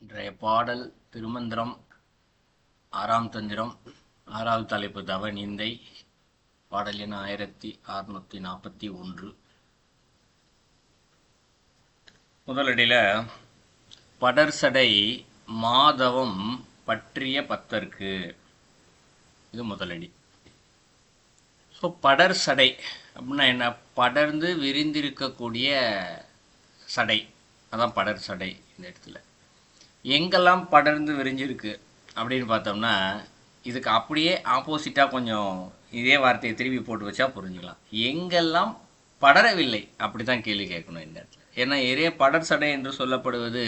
இன்றைய பாடல் திருமந்திரம் 6ஆம் தந்திரம் 6வது தலைப்பு தவநிந்தை. பாடல் எண் 1641. முதலடியில படர்சடை மாதவம் பற்றிய பத்தர்க்கு, இது முதலடி. ஸோ படர்சடை அப்படின்னா என்ன? படர்ந்து விரிந்திருக்கக்கூடிய சடை, அதான் படர் சடை. இந்த இடத்துல எங்கெல்லாம் படர்ந்து விரிஞ்சிருக்கு அப்படின்னு பார்த்தோம்னா, இதுக்கு அப்படியே ஆப்போசிட்டாக கொஞ்சம் இதே வார்த்தையை திருப்பி போட்டு வச்சா புரிஞ்சுக்கலாம். எங்கெல்லாம் படரவில்லை அப்படி தான் கேள்வி கேட்கணும் இந்த இடத்துல. ஏன்னா படர் சடை என்று சொல்லப்படுவது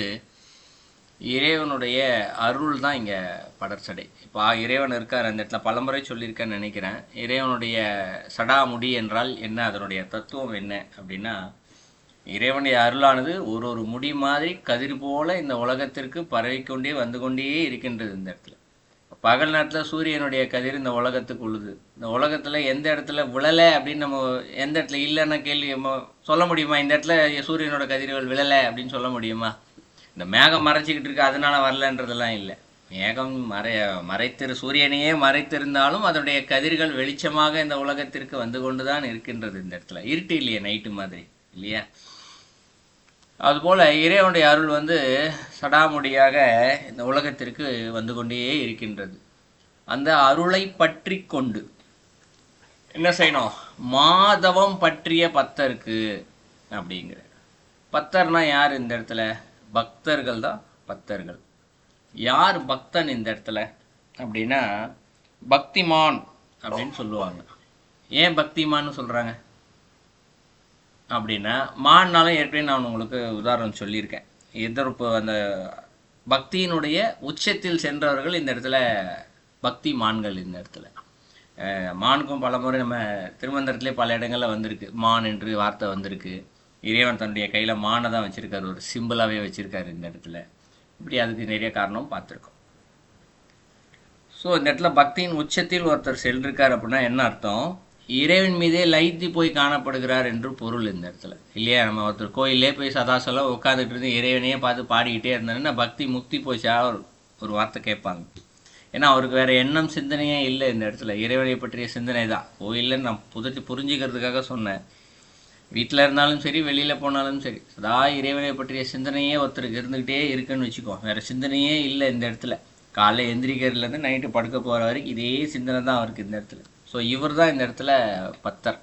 இறைவனுடைய அருள் தான் இங்கே படர் சடை. இப்போ இறைவன் இருக்கார் அந்த இடத்துல, பலமுறை சொல்லியிருக்கேன்னு நினைக்கிறேன். இறைவனுடைய சடாமுடி என்றால் என்ன, அதனுடைய தத்துவம் என்ன அப்படின்னா, இறைவனுடைய அருளானது ஒரு முடி மாதிரி கதிர் போல இந்த உலகத்திற்கு பரவிக்கொண்டே வந்து கொண்டே இருக்கின்றது. இந்த இடத்துல பகல் நேரத்தில் சூரியனுடைய கதிர் இந்த உலகத்துக்கு உழுது. இந்த உலகத்தில் எந்த இடத்துல விழலை அப்படின்னு நம்ம எந்த இடத்துல இல்லைன்னா கேள்வி சொல்ல முடியுமா? இந்த இடத்துல சூரியனோட கதிர்கள் விழலை அப்படின்னு சொல்ல முடியுமா? இந்த மேகம் மறைச்சிக்கிட்டு இருக்கு அதனால வரலன்றதெல்லாம் இல்லை. மேகம் சூரியனையே மறைத்திருந்தாலும் அதனுடைய கதிர்கள் வெளிச்சமாக இந்த உலகத்திற்கு வந்து கொண்டு தான் இருக்கின்றது. இந்த இடத்துல இருட்டு இல்லையே, நைட்டு மாதிரி இல்லையா? அதுபோல் இறைவனுடைய அருள் சடாமுடியாக இந்த உலகத்திற்கு வந்து கொண்டே இருக்கின்றது. அந்த அருளை பற்றி கொண்டு என்ன செய்யணும்? மாதவம் பற்றிய பத்தர்க்கு அப்படிங்கிற. பத்தர்னா யார் இந்த இடத்துல? பக்தர்கள் தான் பக்தர்கள். யார் பக்தன் இந்த இடத்துல அப்படின்னா, பக்திமான் அப்படின்னு சொல்லுவாங்க. ஏன் பக்திமான்னு சொல்கிறாங்க அப்படின்னா, மான்னாலும் ஏற்கனவே நான் உங்களுக்கு உதாரணம் சொல்லியிருக்கேன். எதிர்ப்பு அந்த பக்தியினுடைய உச்சத்தில் சென்றவர்கள் இந்த இடத்துல பக்தி மான்கள். இந்த இடத்துல மானுக்கும் பல முறை நம்ம திருமந்திரத்திலே பல இடங்களில் வந்திருக்கு, மான் என்று வார்த்தை வந்திருக்கு. இறைவன் தன்னுடைய கையில் மானை தான் வச்சுருக்காரு, ஒரு சிம்பிளாகவே வச்சுருக்காரு இந்த இடத்துல. இப்படி அதுக்கு நிறைய காரணம் பார்த்துருக்கோம். ஸோ இந்த இடத்துல பக்தியின் உச்சத்தில் ஒருத்தர் சென்றிருக்கார் அப்படின்னா என்ன அர்த்தம்? இறைவன் மீதே லைத்தி போய் காணப்படுகிறார் என்று பொருள் இந்த இடத்துல இல்லையா? நம்ம ஒருத்தர் கோயிலே போய் சதாசலம் உட்காந்துட்டு இருந்து இறைவனையே பார்த்து பாடிக்கிட்டே இருந்தாருன்னா பக்தி முக்தி போச்சா ஒரு வார்த்தை கேட்பாங்க. ஏன்னா அவருக்கு வேற எண்ணம் சிந்தனையே இல்லை இந்த இடத்துல. இறைவனை பற்றிய சிந்தனை தான். கோயிலில் நான் புரிஞ்சுக்கிறதுக்காக சொன்னேன். வீட்டில் இருந்தாலும் சரி, வெளியில் போனாலும் சரி, சதா இறைவனை பற்றிய சிந்தனையே ஒருத்தருக்கு இருந்துக்கிட்டே இருக்குன்னு வச்சுக்கோ. வேறு சிந்தனையே இல்லை இந்த இடத்துல. காலைல எந்திரிக்கிறதுலேருந்து நைட்டு படுக்க போகிற வரைக்கும் இதே சிந்தனை தான் அவருக்கு இந்த இடத்துல. ஸோ இவர் தான் இந்த இடத்துல பத்தர்.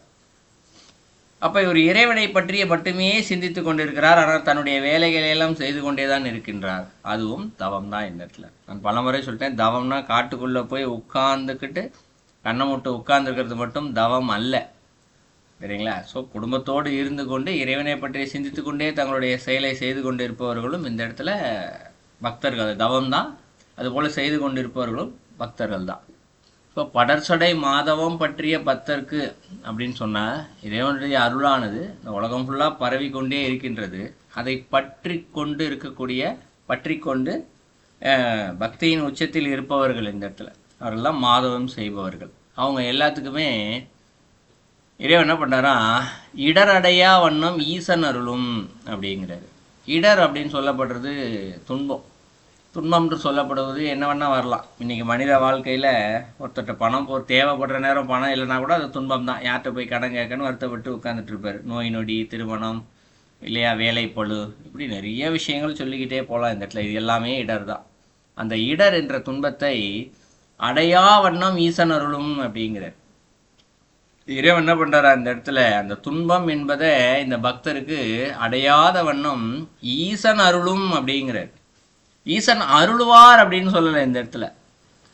அப்போ இவர் இறைவனை பற்றிய மட்டுமே சிந்தித்து கொண்டிருக்கிறார். ஆனால் தன்னுடைய வேலைகளை எல்லாம் செய்து கொண்டே தான் இருக்கின்றார். அதுவும் தவம் தான் இந்த இடத்துல. நான் பலமுறை சொல்லிட்டேன், தவம்னா காட்டுக்குள்ளே போய் உட்கார்ந்துக்கிட்டு கண்ணை மூட்டு உட்கார்ந்துருக்கிறது மட்டும் தவம் அல்ல, சரிங்களா? ஸோ குடும்பத்தோடு இருந்து கொண்டு இறைவனை பற்றி சிந்தித்து கொண்டே தங்களுடைய செயலை செய்து கொண்டு இருப்பவர்களும் இந்த இடத்துல பக்தர்கள். தவம் தான். அதுபோல் செய்து கொண்டிருப்பவர்களும் பக்தர்கள் தான். இப்போ படர்சடை மாதவம் பற்றிய பத்தர்க்கு அப்படின்னு சொன்னால், இறைவனுடைய அருளானது இந்த உலகம் ஃபுல்லாக பரவி கொண்டே இருக்கின்றது. அதை பற்றி கொண்டு பக்தியின் உச்சத்தில் இருப்பவர்கள் இந்த இடத்துல, அவர்கள்லாம் மாதவம் செய்பவர்கள். அவங்க எல்லாத்துக்குமே இறைவன் என்ன பண்ணுறாரா, இடரடையா வண்ணம் ஈசன் அருளும் அப்படிங்கிறாரு. இடர் அப்படின்னு சொல்லப்படுறது துன்பம். துன்பம்ன்று சொல்லப்படுவது என்ன வேணால் வரலாம். இன்றைக்கி மனித வாழ்க்கையில் ஒருத்தட்ட பணம் தேவைப்படுற நேரம் பணம் இல்லைனா கூட அது துன்பம் தான். யார்கிட்ட போய் கடன் கேட்கணும் வருத்தப்பட்டு உட்காந்துட்டு இருப்பார். நோய் நொடி, திருமணம் இல்லையா, வேலைப்பழு, இப்படி நிறைய விஷயங்கள் சொல்லிக்கிட்டே போகலாம் இந்த இடத்துல. இது எல்லாமே இடர் தான். அந்த இடர் என்ற துன்பத்தை அடையா வண்ணம் ஈசன் அருளும் அப்படிங்கிறார். இறைவன் என்ன பண்ணுறாரா இந்த இடத்துல, அந்த துன்பம் என்பதை இந்த பக்தருக்கு அடையாத வண்ணம் ஈசன் அருளும் அப்படிங்கிறார். ஈசன் அருள்வார் அப்படின்னு சொல்லலை இந்த இடத்துல.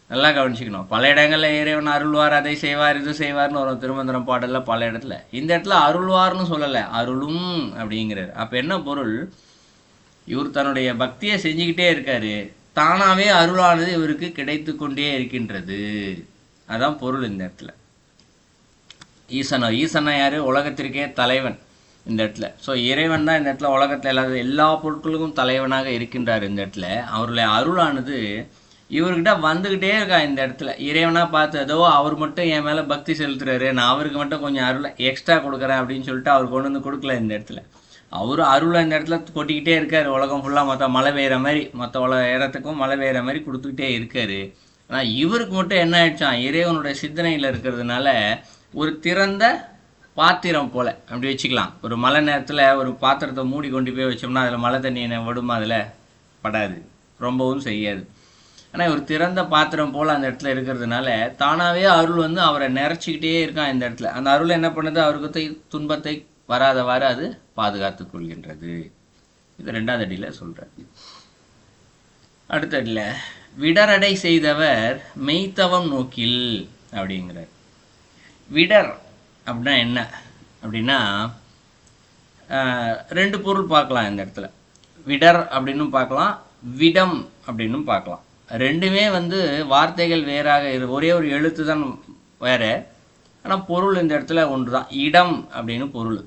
நல்லா கவனிச்சுக்கணும். பல இடங்களில் இறைவன் அருள்வார், அதை செய்வார், இது செய்வார்னு வரும் திருமந்திரம் பாடலில் பல இடத்துல. இந்த இடத்துல அருள்வார்னு சொல்லலை, அருளும் அப்படிங்கிறார். அப்போ என்ன பொருள்? இவர் தன்னுடைய பக்தியை செஞ்சுக்கிட்டே இருக்காரு, தானாகவே அருளானது இவருக்கு கிடைத்து கொண்டே இருக்கின்றது. அதான் பொருள் இந்த இடத்துல. ஈசனா யாரு? உலகத்திற்கே தலைவன் இந்த இடத்துல. ஸோ இறைவன் தான் இந்த இடத்துல உலகத்தில் எல்லா பொருட்களுக்கும் தலைவனாக இருக்கின்றார் இந்த இடத்துல. அவருடைய அருளானது இவர்கிட்ட வந்துக்கிட்டே இருக்கா இந்த இடத்துல. இறைவனாக பார்த்து ஏதோ அவர் மட்டும் என் மேலே பக்தி செலுத்துறாரு, நான் அவருக்கு மட்டும் கொஞ்சம் அருளை எக்ஸ்ட்ரா கொடுக்குறேன் அப்படின்னு சொல்லிட்டு அவர் கொண்டு வந்து கொடுக்கல இந்த இடத்துல. அவர் அருளை இந்த இடத்துல கொட்டிக்கிட்டே இருக்கார். உலகம் ஃபுல்லாக மொத்த மழை பெய்கிற மாதிரி, மொத்த உலக இடத்துக்கும் மழை பெய்கிற மாதிரி கொடுத்துக்கிட்டே இருக்கார். ஆனால் இவருக்கு மட்டும் என்ன ஆயிடுச்சான், இறைவனுடைய சிந்தனையில் இருக்கிறதுனால ஒரு திறந்த பாத்திரம் போல் அப்படி வச்சுக்கலாம். ஒரு மழை நேரத்தில் ஒரு பாத்திரத்தை மூடி கொண்டு போய் வச்சோம்னா அதில் மழை தண்ணி என்ன விடுமா, அதில் படாது, ரொம்பவும் செய்யாது. ஆனால் ஒரு திறந்த பாத்திரம் போல் அந்த இடத்துல இருக்கிறதுனால தானாகவே அருள் வந்து அவரை நிறைச்சிக்கிட்டே இருக்கான் இந்த இடத்துல. அந்த அருள் என்ன பண்ணுது, அவருக்கு துன்பத்தை வராதவாறு அது பாதுகாத்து கொள்கின்றது. இது 2வது அடியில் சொல்கிறார். அடுத்த அடியில் விடரடை செய்தவர் மெய்த்தவம் நோக்கில் அப்படிங்கிறார். விடர் அப்படின்னா என்ன அப்படின்னா 2 பொருள் பார்க்கலாம் இந்த இடத்துல. விடர் அப்படின்னு பார்க்கலாம், விடம் அப்படின்னு பார்க்கலாம். ரெண்டுமே வந்து வார்த்தைகள் வேறாக ஒரே ஒரு எழுத்து தான் வேற, ஆனால் பொருள் இந்த இடத்துல ஒன்று தான். இடம் அப்படின்னு பொருள்.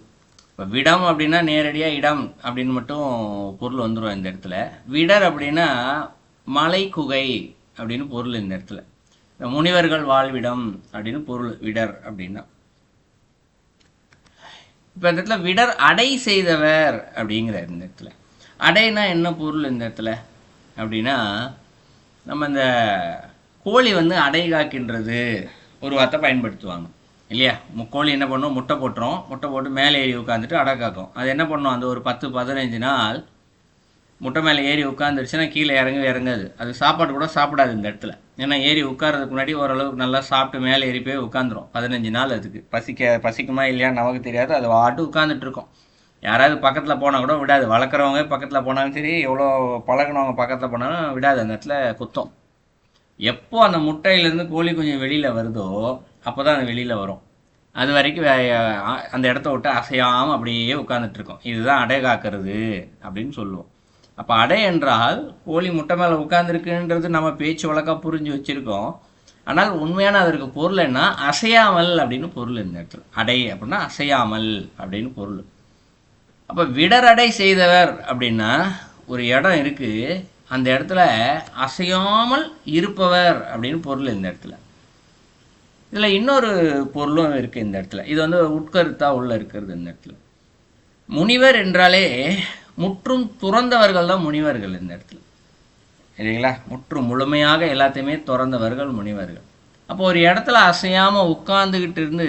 இப்போ விடம் அப்படின்னா நேரடியாக இடம் அப்படின்னு மட்டும் பொருள் வந்துடும் இந்த இடத்துல. விடர் அப்படின்னா மலை குகை அப்படின்னு பொருள் இந்த இடத்துல. முனிவர்கள் வாழ்விடம் அப்படின்னு பொருள் விடர் அப்படின்னா. இப்போ இந்த இடத்துல விடர் அடை செய்தவர் அப்படிங்கிறார் இந்த இடத்துல. அடைனா என்ன பொருள் இந்த இடத்துல அப்படின்னா, நம்ம இந்த கோழி வந்து அடை காக்கின்றது ஒரு வார்த்தை பயன்படுத்துவாங்க இல்லையா. கோழி என்ன பண்ணும், முட்டை போட்டுரும், முட்டை போட்டு மேலே ஏறி உட்காந்துட்டு அடை காக்கும். அது என்ன பண்ணும், அந்த ஒரு 10-15 நாள் முட்டை மேலே ஏறி உட்காந்துருச்சுன்னா கீழே இறங்காது. அது சாப்பாடு கூட சாப்பிடாது இந்த இடத்துல. ஏன்னா ஏறி உட்காரதுக்கு முன்னாடி ஓரளவுக்கு நல்லா சாப்பிட்டு மேலே ஏறி போய் உட்காந்துரும். 15 நாள் அதுக்கு பசிக்குமா இல்லையா நமக்கு தெரியாது. அது வாட்டு உட்காந்துட்டு இருக்கும். யாராவது பக்கத்தில் போனால் கூட விடாது. வளர்க்குறவங்க பக்கத்தில் போனாலும் சரி, எவ்வளோ பழகினவங்க பக்கத்தில் போனாலும் விடாது, அந்த இடத்துல குத்தம். எப்போ அந்த முட்டையிலேருந்து கோழி கொஞ்சம் வெளியில் வருதோ அப்போ தான் அது வெளியில் வரும். அது வரைக்கும் அந்த இடத்த விட்டு அசையாமல் அப்படியே உட்காந்துட்டு இருக்கோம். இதுதான் அடை காக்கிறது அப்படின்னு சொல்லுவோம். அப்போ அடை என்றால் கோழி முட்டை மேலே உட்காந்துருக்குன்றது நம்ம பேச்சு வழக்காக புரிஞ்சு வச்சுருக்கோம். ஆனால் உண்மையான அதற்கு பொருள் என்ன, அசையாமல் அப்படின்னு பொருள் இந்த இடத்துல. அடை அப்படின்னா அசையாமல் அப்படின்னு பொருள். அப்போ விடரடை செய்தவர் அப்படின்னா ஒரு இடம் இருக்குது, அந்த இடத்துல அசையாமல் இருப்பவர் அப்படின்னு பொருள் இந்த இடத்துல. இதில் இன்னொரு பொருளும் இருக்குது இந்த இடத்துல. இது வந்து உட்கருத்தாக உள்ள இருக்கிறது இந்த இடத்துல. முனிவர் என்றாலே முற்றும் துறந்தவர்கள் தான் முனிவர்கள் இந்த இடத்துல இல்லைங்களா. முற்றும் முழுமையாக எல்லாத்தையுமே துறந்தவர்கள் முனிவர்கள். அப்போ ஒரு இடத்துல அசையாமல் உட்கார்ந்துக்கிட்டு இருந்து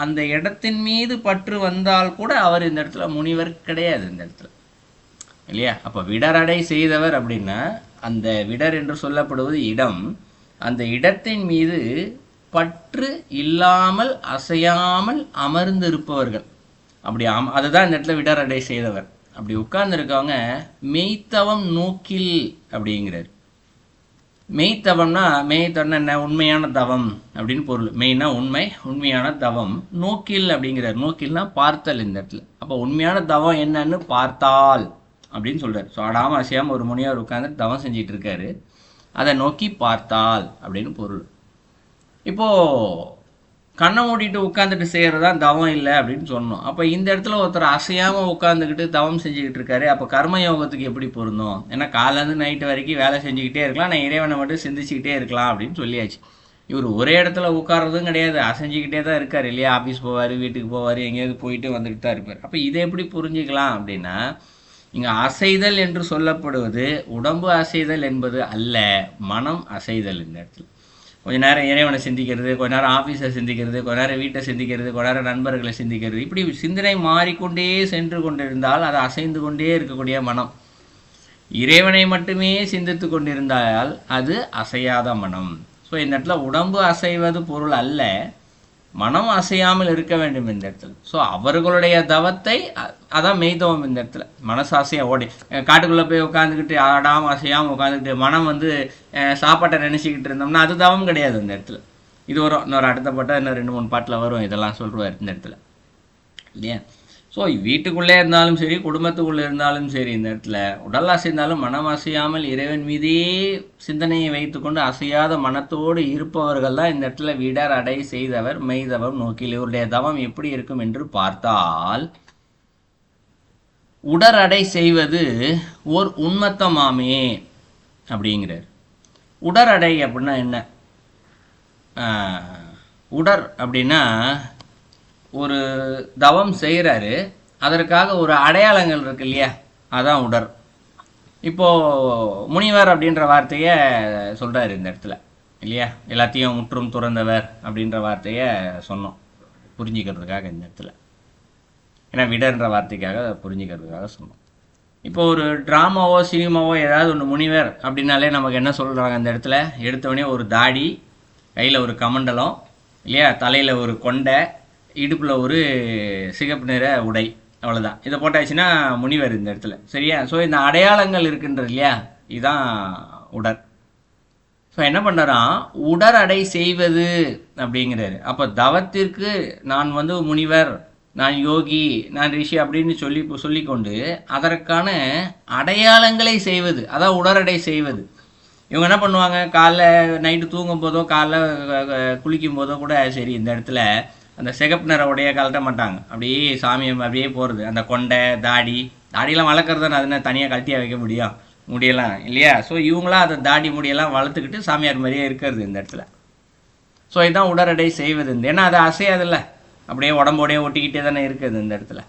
அந்த இடத்தின் மீது பற்று வந்தால் கூட அவர் இந்த இடத்துல முனிவர் கிடையாது இந்த இடத்துல இல்லையா. அப்போ விடரடை செய்தவர் அப்படின்னா அந்த விடர் என்று சொல்லப்படுவது இடம். அந்த இடத்தின் மீது பற்று இல்லாமல் அசையாமல் அமர்ந்திருப்பவர்கள் அப்படி அதுதான் இந்த இடத்துல விடரடை செய்தவர். அப்படி உட்கார்ந்துருக்கவங்க மெய்த்தவம் நோக்கில் அப்படிங்கிறார். மெய்த்தவம்னா என்ன, உண்மையான தவம் அப்படின்னு பொருள். மெய்னா உண்மை, உண்மையான தவம். நோக்கில் அப்படிங்கிறார். நோக்கில்னா பார்த்தல் இந்த இடத்துல. அப்போ உண்மையான தவம் என்னன்னு பார்த்தால் அப்படின்னு சொல்றாரு. ஸோ ஆடாமல் அசையாமல் ஒரு முனிவர் உட்காந்து தவம் செஞ்சிட்டு இருக்காரு, அதை நோக்கி பார்த்தால் அப்படின்னு பொருள். இப்போது கண்ணை மூடிட்டு உட்காந்துட்டு செய்கிறது தான் தவம் இல்லை அப்படின்னு சொன்னோம். அப்போ இந்த இடத்துல ஒருத்தர் அசையாமல் உட்காந்துக்கிட்டு தவம் செஞ்சுக்கிட்டு இருக்காரு. அப்போ கர்மயோகத்துக்கு எப்படி பொருந்தும்? ஏன்னா காலையிலேருந்து நைட்டு வரைக்கும் வேலை செஞ்சுக்கிட்டே இருக்கலாம், நான் இறைவனை மட்டும் சிந்திச்சுக்கிட்டே இருக்கலாம் அப்படின்னு சொல்லியாச்சு. இவர் ஒரே இடத்துல உட்கார்றதும் கிடையாது, அசைஞ்சிக்கிட்டே தான் இருக்கார் இல்லையா. ஆஃபீஸ் போவார், வீட்டுக்கு போவார், எங்கேயாவது போயிட்டு வந்துட்டு தான் இருப்பார். அப்போ இதை எப்படி புரிஞ்சுக்கலாம் அப்படின்னா, இங்கே அசைதல் என்று சொல்லப்படுவது உடம்பு அசைதல் என்பது அல்ல, மனம் அசைதல். இந்த இடத்துல கொஞ்ச நேரம் இறைவனை சிந்திக்கிறது, கொஞ்ச நேரம் ஆஃபீஸை சிந்திக்கிறது, கொஞ்ச நேரம் வீட்டை சிந்திக்கிறது, கொஞ்ச நேரம் நண்பர்களை சிந்திக்கிறது, இப்படி சிந்தனை மாறிக்கொண்டே சென்று கொண்டிருந்தால் அது அசைந்து கொண்டே இருக்கக்கூடிய மனம். இறைவனை மட்டுமே சிந்தித்து கொண்டிருந்தால் அது அசையாத மனம். ஸோ இந்த இடத்துல உடம்பு அசைவது பொருள் அல்ல, மனம் அசையாமல் இருக்க வேண்டும் இந்த இடத்துல. ஸோ அவர்களுடைய தவத்தை அதான் மெய்தவம் இந்த இடத்துல. மனசு அசையாக ஓடி காட்டுக்குள்ளே போய் உட்காந்துக்கிட்டு ஆடாமல் அசையாமல் உட்காந்துக்கிட்டு மனம் வந்து சாப்பாட்டை நினச்சிக்கிட்டு இருந்தோம்னா அது தவம் கிடையாது இந்த இடத்துல. இது வரும் இன்னொரு அடுத்த பாட்டாக இன்னும் 2-3 பாட்டில் வரும், இதெல்லாம் சொல்லுவார் இந்த இடத்துல இல்லையா. ஸோ வீட்டுக்குள்ளே இருந்தாலும் சரி, குடும்பத்துக்குள்ளே இருந்தாலும் சரி, இந்த இடத்துல உடல் அசைந்தாலும் மனம் அசையாமல் இறைவன் மீதே சிந்தனையை வைத்துக்கொண்டு அசையாத மனத்தோடு இருப்பவர்கள் தான் இந்த இடத்துல விடர் அடை செய்தவர் மெய்தவம் நோக்கில். இவருடைய தவம் எப்படி இருக்கும் என்று பார்த்தால், உடர் அடை செய்வது ஓர் உண்மத்தமாமே அப்படிங்கிறார். உடர் அடை அப்படின்னா என்ன? உடர் அப்படின்னா ஒரு தவம் செய்கிறாரு, அதற்காக ஒரு அடையாளங்கள் இருக்கு இல்லையா, அதான் உடர். இப்போது முனிவர் அப்படின்ற வார்த்தையை சொல்கிறாரு இந்த இடத்துல இல்லையா, எல்லாத்தையும் முற்றும் துறந்தவர் அப்படின்ற வார்த்தையை சொன்னோம் புரிஞ்சிக்கிறதுக்காக இந்த இடத்துல. ஏன்னா விடர்ன்ற வார்த்தைக்காக புரிஞ்சிக்கிறதுக்காக சொன்னோம். இப்போ ஒரு ட்ராமாவோ சினிமாவோ ஏதாவது ஒன்று முனிவர் அப்படின்னாலே நமக்கு என்ன சொல்கிறாங்க இந்த இடத்துல, எடுத்தவொடனே ஒரு தாடி, கையில் ஒரு கமண்டலம் இல்லையா, தலையில் ஒரு கொண்டை, இடுப்பில் ஒரு சிகப்பு நிற உடை, அவ்வளோதான். இதை போட்டாச்சுன்னா முனிவர் இந்த இடத்துல, சரியா? ஸோ இந்த அடையாளங்கள் இருக்கின்றது இல்லையா, இதுதான் உடர். ஸோ என்ன பண்ணுறான், உடறடை செய்வது அப்படிங்கிறாரு. அப்போ தவத்திற்கு நான் வந்து முனிவர், நான் யோகி, நான் ரிஷி அப்படின்னு சொல்லிக்கொண்டு அதற்கான அடையாளங்களை செய்வது, அதான் உடறடை செய்வது. இவங்க என்ன பண்ணுவாங்க, காலைல நைட்டு தூங்கும் போதோ காலைல குளிக்கும் போதோ கூட சரி, இந்த இடத்துல அந்த சிகப்பு நிற உடைய கழட்ட மாட்டாங்க, அப்படியே சாமி அப்படியே போகிறது. அந்த கொண்டை தாடியெல்லாம் வளர்க்குறது தானே, அது தனியாக கழட்டியாக வைக்க முடியும், முடியலாம் இல்லையா? ஸோ இவங்களாம் அதை தாடி முடியெல்லாம் வளர்த்துக்கிட்டு சாமியார் மாதிரியே இருக்கிறது இந்த இடத்துல. ஸோ இதுதான் உடறடை செய்வது. ஏன்னா அது அசையாதில்ல, அப்படியே உடம்போடையே ஒட்டிக்கிட்டே தானே இருக்குது இந்த இடத்துல.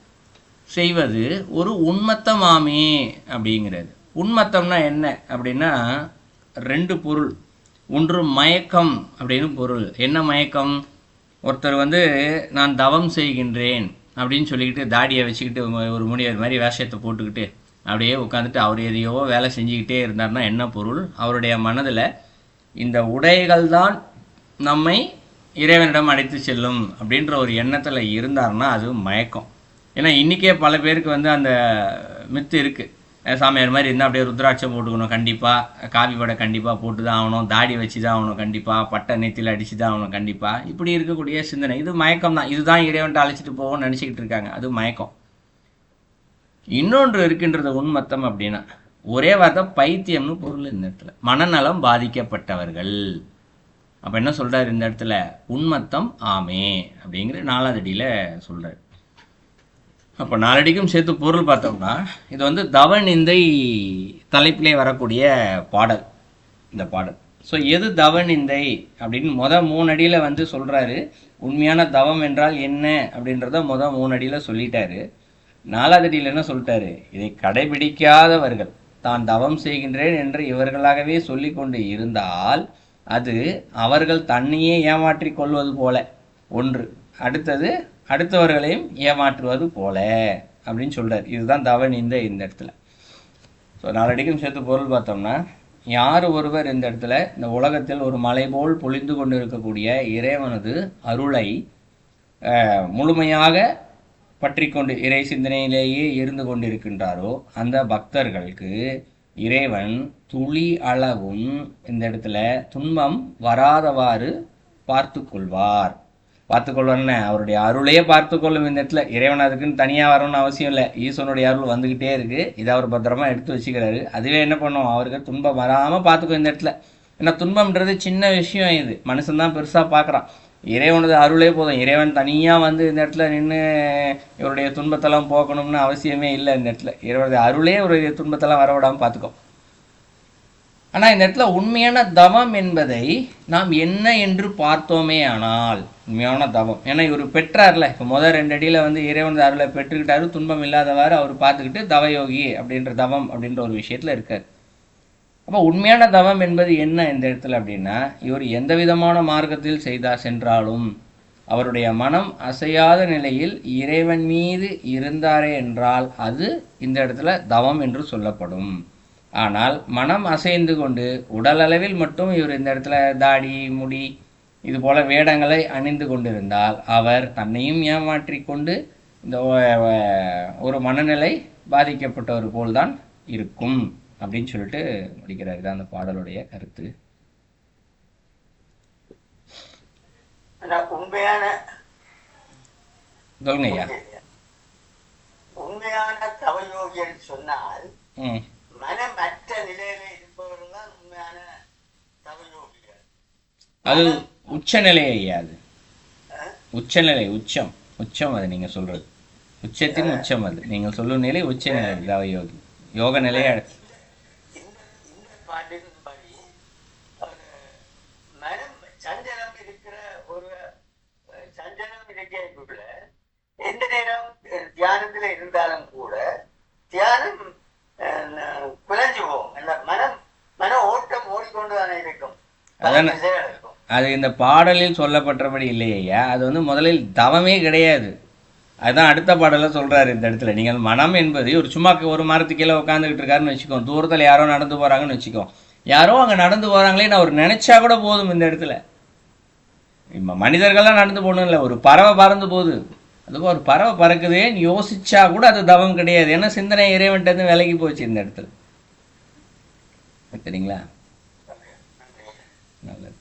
செய்வது ஒரு உன்மத்தமாமே அப்படிங்கிறது. உன்மத்தம்னா என்ன அப்படின்னா ரெண்டு பொருள். ஒன்று மயக்கம் அப்படின்னு பொருள். என்ன மயக்கம், ஒருத்தர் வந்து நான் தவம் செய்கின்றேன் அப்படின்னு சொல்லிக்கிட்டு தாடியை வச்சுக்கிட்டு ஒரு முனிவர் மாதிரி வேஷத்தை போட்டுக்கிட்டு அப்படியே உட்காந்துட்டு அவர் எதையோ வேலை செஞ்சுக்கிட்டே இருந்தார்னா என்ன பொருள், அவருடைய மனதில் இந்த உடைகள் தான் நம்மை இறைவனிடம் அழைத்து செல்லும் அப்படின்ற ஒரு எண்ணத்தில் இருந்தார்னா அது மயக்கம். ஏன்னா இன்றைக்கே பல பேருக்கு வந்து அந்த மித்து இருக்குது, சாமியார் மாதிரி இருந்தால் அப்படியே ருத்ராட்சம் போட்டுக்கணும் கண்டிப்பாக, காவி படை கண்டிப்பாக போட்டு தான் ஆகணும், தாடி வச்சு தான் ஆகணும் கண்டிப்பாக, பட்டை நெத்தியில் அடித்து தான் ஆகணும் கண்டிப்பாக, இப்படி இருக்கக்கூடிய சிந்தனை இது மயக்கம் தான். இதுதான் இறைவன்ட்டு அழைச்சிட்டு போவோம்னு நினச்சிக்கிட்டு இருக்காங்க, அது மயக்கம். இன்னொன்று இருக்கின்றது உன்மத்தம் அப்படின்னா ஒரே வார்த்தை பைத்தியம்னு பொருள் இந்த இடத்துல, மனநலம் பாதிக்கப்பட்டவர்கள். அப்போ என்ன சொல்கிறார் இந்த இடத்துல, உன்மத்தம் ஆமே அப்படிங்கிற 4வது அடியில் சொல்கிறார். அப்போ 4 அடிக்கும் சேர்த்து பொருள் பார்த்தோம்னா இது வந்து தவநிந்தை தலைப்பிலே வரக்கூடிய பாடல் இந்த பாடல். ஸோ எது தவநிந்தை அப்படின்னு 3 அடியில் வந்து சொல்கிறாரு. உண்மையான தவம் என்றால் என்ன அப்படின்றத 3 அடியில் சொல்லிட்டாரு. 4வது அடியில் என்ன சொல்லிட்டாரு, இதை கடைபிடிக்காதவர்கள் தான் தவம் செய்கின்றேன் என்று இவர்களாகவே சொல்லி கொண்டு இருந்தால் அது அவர்கள் தன்னையே ஏமாற்றி கொள்வது போல ஒன்று, அடுத்தது அடுத்தவர்களையும் ஏமாற்றுவது போல அப்படின்னு சொல்கிறார். இதுதான் தவநிந்தை இந்த இடத்துல. ஸோ 4 அடிக்கும் சேர்த்து பொருள் பார்த்தோம்னா யார் ஒருவர் இந்த இடத்துல இந்த உலகத்தில் ஒரு மலை போல் பொழிந்து கொண்டு இருக்கக்கூடிய இறைவனது அருளை முழுமையாக பற்றி கொண்டு இறை சிந்தனையிலேயே இருந்து கொண்டிருக்கின்றாரோ அந்த பக்தர்களுக்கு இறைவன் துளி அளவும் இந்த இடத்துல துன்பம் வராதவாறு பார்த்து கொள்வார். பார்த்துக்கொள்வார்னு அவருடைய அருளையே பார்த்துக்கொள்ளும் இந்த இடத்துல. இறைவன் அதுக்குன்னு தனியாக வரணும்னு அவசியம் இல்லை, ஈஸ்வனுடைய அருள் வந்துக்கிட்டே இருக்குது, இதை அவர் பத்திரமா எடுத்து வச்சுக்கிறாரு. அதுவே என்ன பண்ணும், அவருக்கு துன்பம் வராமல் பார்த்துக்கும் இந்த இடத்துல. ஏன்னா துன்பம்ன்றது சின்ன விஷயம், இது மனுஷன்தான் பெருசாக பார்க்குறான். இறைவனது அருளே போதும், இறைவன் தனியாக வந்து இந்த இடத்துல நின்று இவருடைய துன்பத்தெல்லாம் போக்கணும்னு அவசியமே இல்லை இந்த இடத்துல. இறைவனது அருளே இவருடைய துன்பத்தெல்லாம் வரவிடாமல் பார்த்துக்கும். ஆனால் இந்த இடத்துல உண்மையான தவம் என்பதை நாம் என்ன என்று பார்த்தோமே ஆனால் உண்மையான தவம், ஏன்னா இவர் பெற்றார்ல, இப்போ 2 அடியில் வந்து இறைவனது அருளை பெற்றுக்கிட்டாரு, துன்பம் இல்லாதவாறு அவர் பார்த்துக்கிட்டு தவயோகி அப்படின்ற தவம் அப்படின்ற ஒரு விஷயத்தில் இருக்கார். அப்போ உண்மையான தவம் என்பது என்ன இந்த இடத்துல அப்படின்னா, இவர் எந்த விதமான மார்க்கத்தில் சென்றாலும் அவருடைய மனம் அசையாத நிலையில் இறைவன் மீது இருந்தாரே என்றால் அது இந்த இடத்துல தவம் என்று சொல்லப்படும். ஆனால் மனம் அசைந்து கொண்டு உடல் அளவில் மட்டும் இவர் இந்த இடத்துல தாடி முடி இது போல வேடங்களை அணிந்து கொண்டிருந்தால் அவர் தன்னையும் ஏமாற்றி கொண்டு இந்த ஒரு மனநிலை பாதிக்கப்பட்டவர் போல்தான் இருக்கும் அப்படின்னு சொல்லிட்டு முடிக்கிறார். தான் அந்த பாடலுடைய கருத்து. உண்மையான சொல்லுங்க ஐயா. உண்மையான தவயோகிகள் சொன்னால் மனமற்ற நிலையில இருப்பவர்கள் தான் உண்மையான தவயோகிகள். அது உச்சநிலை ஐயா, அது உச்சநிலை, உச்சம் உச்சம் அது நீங்க சொல்றது உச்சத்தின் உச்சம், அது நீங்கள் சொல்லும் நிலை உச்சநிலை தவயோகி யோக நிலையை. இந்த பாட்டின்படி மனம் சஞ்சலம் இருக்கிற ஒரு சஞ்சலம் இருக்கைக்குள்ள எந்த நேரம் தியானத்துல இருந்தாலும் கூட தியானம் குலைஞ்சு போகும். அந்த மன ஓட்டம் ஓடிக்கொண்டு தானே இருக்கும். அதான இருக்கும். அது இந்த பாடலில் சொல்லப்பட்டபடி இல்லையா, அது வந்து முதலில் தவமே கிடையாது. அதுதான் அடுத்த பாடலில் சொல்கிறாரு இந்த இடத்துல. நீங்கள் மனம் என்பது ஒரு சும்மா ஒரு மரத்துக்கு கீழே உட்காந்துக்கிட்டு இருக்காருன்னு வச்சுக்கோ, தூரத்தில் யாரோ நடந்து போகிறாங்கன்னு வச்சுக்கோ, யாரோ அங்கே நடந்து போகிறாங்களே நான் ஒரு நினச்சா கூட போதும். இந்த இடத்துல இப்போ மனிதர்கள்லாம் நடந்து போகணும் இல்லை, ஒரு பறவை பறந்து போகுது, அதுவும் ஒரு பறவை பறக்குதுன்னு யோசிச்சா கூட அது தவம் கிடையாது. ஏன்னா சிந்தனை இறைவன்ட்டு விலகி போச்சு இந்த இடத்துல. சரிங்களா? நல்லது.